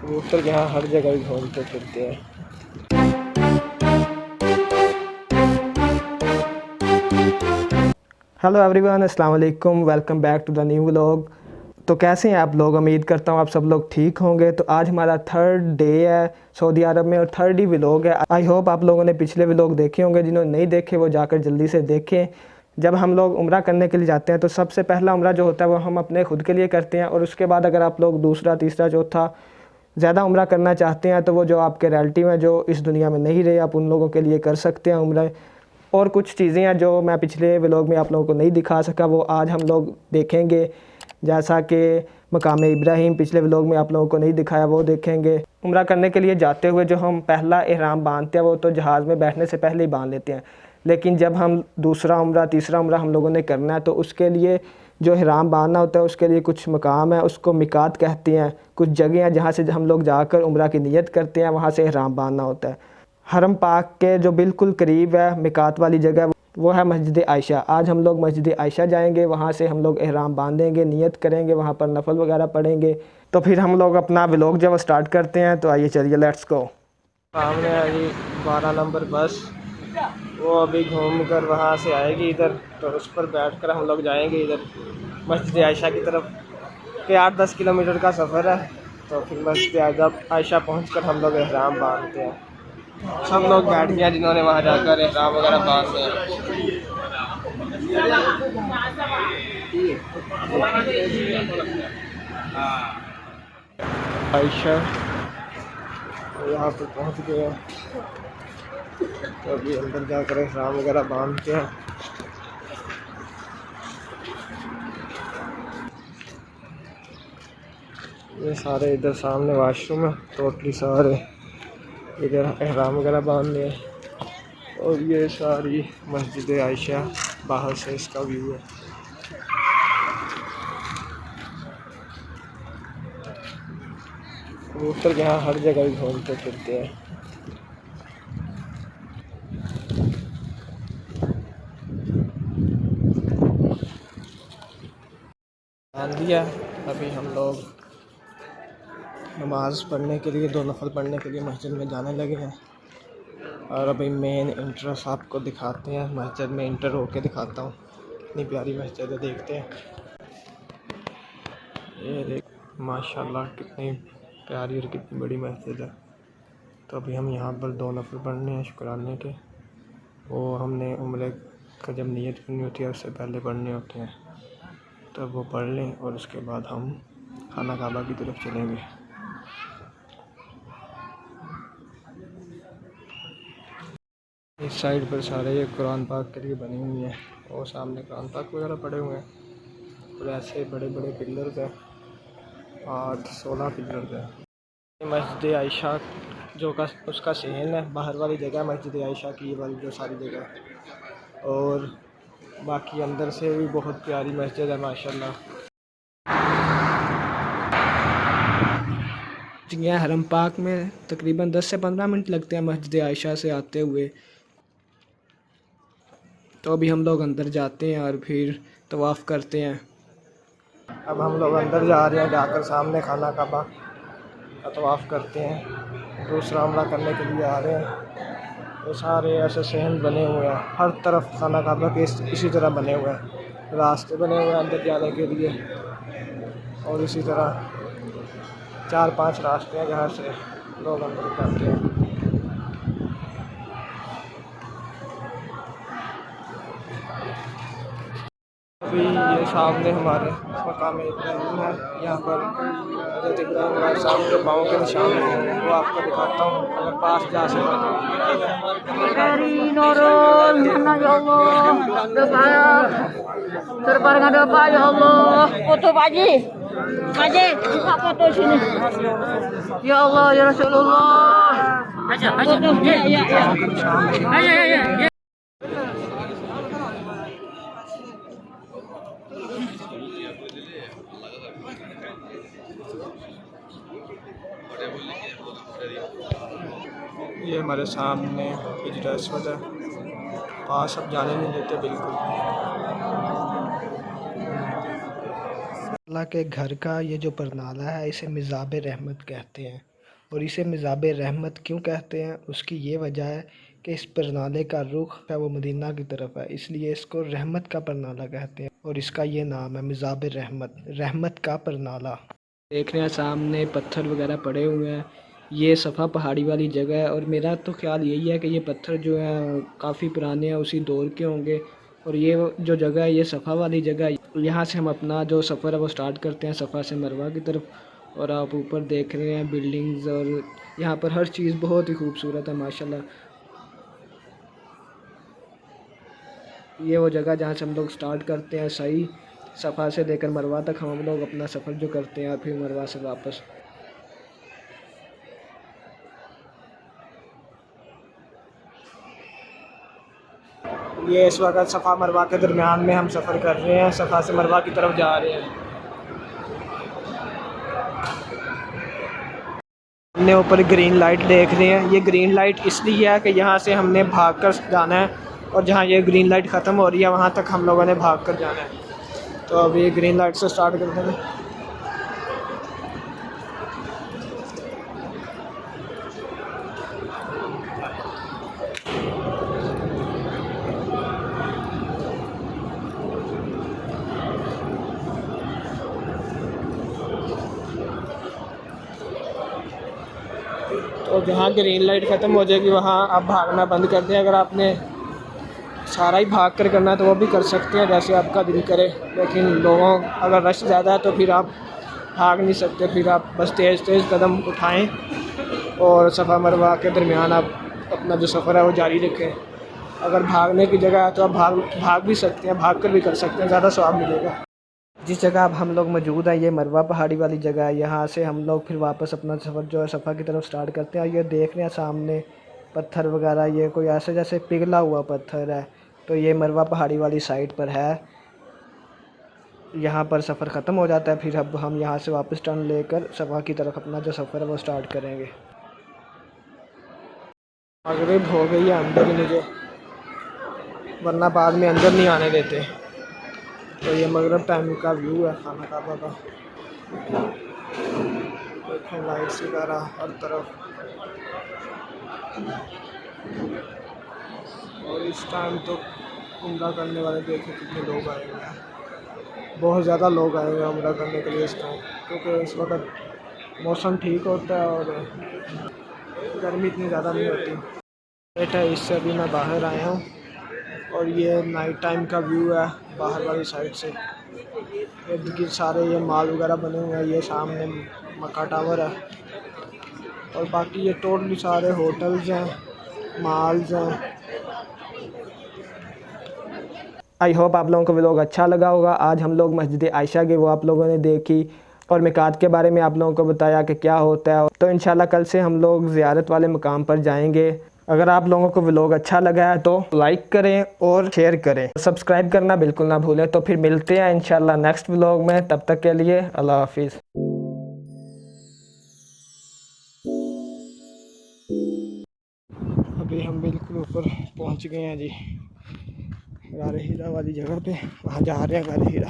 कबूतर यहाँ हर जगह ही घूमते फिरते हैं। हेलो एवरीवन, अस्सलाम वालेकुम, welcome back to the new vlog. तो कैसे हैं आप लोग? उम्मीद करता हूँ आप सब लोग ठीक होंगे। तो आज हमारा थर्ड डे है सऊदी अरब में और थर्ड ही व्लॉग है। आई होप आप लोगों ने पिछले व्लॉग देखे होंगे, जिन्होंने नहीं देखे वो जाकर जल्दी से देखें। जब हम लोग उम्रा करने के लिए जाते हैं तो सबसे पहला उम्रा जो होता है वो हम अपने खुद के लिए करते हैं, और उसके बाद अगर आप लोग दूसरा तीसरा चौथा ज़्यादा उम्रा करना चाहते हैं तो वो जो आपके रिलेटिव हैं जो इस दुनिया में नहीं रहे, आप उन लोगों के लिए कर सकते हैं उम्रा। और कुछ चीज़ें हैं जो मैं पिछले व्लॉग में आप लोगों को नहीं दिखा सका, वो आज हम लोग देखेंगे। जैसा कि मकाम इब्राहिम पिछले व्लॉग में आप लोगों को नहीं दिखाया, वो देखेंगे। उम्रा करने के लिए जाते हुए जो हम पहला इहराम बांधते हैं वो तो जहाज़ में बैठने से पहले ही बांध लेते हैं, लेकिन जब हम दूसरा उम्रा तीसरा उम्रा हम लोगों ने करना है तो उसके लिए जो इहराम बांधना होता है उसके लिए कुछ मकाम है, उसको मिकात कहते हैं। कुछ जगह हैं जहाँ से हम लोग जाकर उम्रा की नियत करते हैं, वहाँ से इहराम बांधना होता है। हरम पाक के जो बिल्कुल करीब है मिकात वाली जगह वो है मस्जिद आयशा। आज हम लोग मस्जिद आयशा जाएंगे, वहाँ से हम लोग इहराम बांधेंगे, नियत करेंगे, वहाँ पर नफल वगैरह पढ़ेंगे। तो फिर हम लोग अपना व्लॉग जब स्टार्ट करते हैं, तो आइए चलिए लेट्स गो। सामने आई 12 नंबर बस, वो अभी घूम कर वहाँ से आएगी इधर, तो उस पर बैठ कर हम लोग जाएंगे इधर मस्जिद आयशा की तरफ। के 8-10 किलोमीटर का सफ़र है। तो फिर मस्जिद आयशा पहुँच कर हम लोग इहराम बांधते हैं। सब लोग बैठ गए जिन्होंने वहाँ जाकर इहराम वगैरह बांधे हैं। आयशा यहाँ पर पहुँच गए, तो अभी अंदर जाकर इहराम वगैरह बांधते हैं। ये सारे इधर सामने वाशरूम है, टोटली सारे इधर इहराम वगैरह बांध लिए। और ये सारी मस्जिद आयशा बाहर से इसका व्यू है। कबूतर यहाँ हर जगह ही घूमते फिरते हैं। बांध दिया। अभी हम लोग नमाज़ पढ़ने के लिए, 2 नफल पढ़ने के लिए मस्जिद में जाने लगे हैं। और अभी मेन इंट्रेंस आपको दिखाते हैं, मस्जिद में इंटर होके दिखाता हूँ। इतनी प्यारी मस्जिद है, देखते हैं। ये देख माशाल्लाह कितनी प्यारी और कितनी बड़ी मस्जिद है। तो अभी हम यहाँ पर 2 नफल पढ़ने हैं शुक्राने के। वो हमने उम्रे का जब नियत करनी होती है उससे पहले पढ़ने होते हैं, तो वो पढ़ लें और उसके बाद हम खाना काबा की तरफ चलेंगे। इस साइड पर सारे ये कुरान पाक के लिए बनी हुई हैं, और सामने कुरान पाक वगैरह पड़े हुए हैं। और ऐसे बड़े बड़े पिलर्स हैं, 8-16 पिलर्स हैं। मस्जिद आयशा जो का उसका सहन है, बाहर वाली जगह मस्जिद आयशा की वाली जो सारी जगह। और बाकी अंदर से भी बहुत प्यारी मस्जिद है माशाल्लाह। यह हरम पाक में तकरीबन 10 से 15 मिनट लगते हैं मस्जिद आयशा से आते हुए। तो अभी हम लोग अंदर जाते हैं और फिर तवाफ़ करते हैं। अब हम लोग अंदर जा रहे हैं, जाकर सामने खाना काबा का तवाफ़ करते हैं। दूसरा उम्रा करने के लिए आ रहे हैं। तो सारे ऐसे सहन बने हुए हैं, हर तरफ खाना काबा के इसी तरह बने हुए हैं, रास्ते बने हुए हैं अंदर जाने के लिए। और इसी तरह 4-5 रास्ते हैं जहाँ से लोग अंदर जाते हैं। अभी ये सामने हमारे मकाम इब्राहिम है, यहाँ पर हज़रत इब्राहिम साहब के पाँव के निशान हैं, वो आपको दिखाता हूँ अगर पास जा सके तो। ये हमारे सामने हिजरा अस्वद है, पास अब जाने नहीं देते बिल्कुल। अल्लाह के घर का ये जो परनाला है इसे मिज़ाब रहमत कहते हैं। और इसे मिज़ाब रहमत क्यों कहते हैं, उसकी ये वजह है कि इस परनाले का रुख है वो मदीना की तरफ है, इसलिए इसको रहमत का परनाला कहते हैं और इसका ये नाम है मिज़ाब रहमत, रहमत का परनाला। देख रहे हैं सामने पत्थर वगैरह पड़े हुए हैं। ये सफ़ा पहाड़ी वाली जगह है और मेरा तो ख्याल यही है कि ये पत्थर जो हैं काफ़ी पुराने हैं, उसी दौर के होंगे। और ये जो जगह है ये सफ़ा वाली जगह है। यहाँ से हम अपना जो सफ़र है वो स्टार्ट करते हैं सफ़ा से मरवा की तरफ। और आप ऊपर देख रहे हैं बिल्डिंग्स और यहाँ पर हर चीज़ बहुत ही खूबसूरत है माशाल्लाह। ये वो जगह जहाँ से हम लोग स्टार्ट करते हैं सही सफ़ा से लेकर मरवा तक हम लोग अपना सफ़र जो करते हैं फिर मरवा से वापस। ये इस वक्त सफ़ा मरवा के दरमियान में हम सफ़र कर रहे हैं, सफ़ा से मरवा की तरफ जा रहे हैं। हमने ऊपर ग्रीन लाइट देख रहे हैं, ये ग्रीन लाइट इसलिए है कि यहाँ से हमने भाग कर जाना है और जहाँ ये ग्रीन लाइट ख़त्म हो रही है वहाँ तक हम लोगों ने भाग कर जाना है। तो अब ये ग्रीन लाइट से स्टार्ट करते हैं। तो जहाँ ग्रीन लाइट ख़त्म हो जाएगी वहाँ आप भागना बंद कर दें। अगर आपने सारा ही भाग कर करना है तो वो भी कर सकते हैं जैसे आपका दिल करे, लेकिन लोगों अगर रश ज़्यादा है तो फिर आप भाग नहीं सकते, फिर आप बस तेज़ तेज़ कदम उठाएं और सफ़ा मरवा के दरमियान आप अपना जो सफ़र है वो जारी रखें। अगर भागने की जगह है तो आप भाग भी सकते हैं, भाग कर भी कर सकते हैं, ज़्यादा स्वाब मिलेगा। जिस जगह अब हम लोग मौजूद हैं ये मरवा पहाड़ी वाली जगह है। यहाँ से हम लोग फिर वापस अपना सफ़र जो है सफ़ा की तरफ स्टार्ट करते हैं। ये देख रहे हैं सामने पत्थर वगैरह, ये कोई ऐसे जैसे पिघला हुआ पत्थर है, तो ये मरवा पहाड़ी वाली साइड पर है। यहाँ पर सफ़र ख़त्म हो जाता है, फिर अब हम यहाँ से वापस टर्न लेकर सफ़ा की तरफ अपना जो सफ़र है वो स्टार्ट करेंगे। मगरिब हो गई है अंदर ही मुझे, वरना बाद में अंदर नहीं आने देते। तो ये मगरिब टाइम का व्यू है खाना काबा का। देखें लाइट्स वगैरह हर तरफ, और इस टाइम तो उम्रा करने वाले देखें कितने लोग आए हुए हैं, बहुत ज़्यादा लोग आए हुए हैं उम्रा करने के लिए इस टाइम, क्योंकि इस वक्त मौसम ठीक होता है और गर्मी इतनी ज़्यादा नहीं होती। बेटा इससे अभी मैं बाहर आया हूँ और ये नाइट टाइम का व्यू है बाहर वाली साइड से। इर्द गिर्द सारे ये माल वगैरह बने हुए हैं, ये सामने मक्का टावर है और बाकी ये टोटली सारे होटल्स हैं, माल्स हैं। आई होप आप लोगों को व्लॉग अच्छा लगा होगा। आज हम लोग मस्जिद आयशा की वो आप लोगों ने देखी और मिकात के बारे में आप लोगों को बताया कि क्या होता है। तो इंशाल्लाह कल से हम लोग ज़ियारत वाले मकाम पर जाएंगे। अगर आप लोगों को व्लॉग अच्छा लगा है तो लाइक करें और शेयर करें, सब्सक्राइब करना बिल्कुल ना भूलें। तो फिर मिलते हैं इंशाल्लाह नेक्स्ट व्लॉग में, तब तक के लिए अल्लाह हाफिज़। अभी हम बिल्कुल ऊपर पहुंच गए हैं जी, गारे हीरा वाली जगह पे, वहाँ जा रहे हैं गारे हीरा।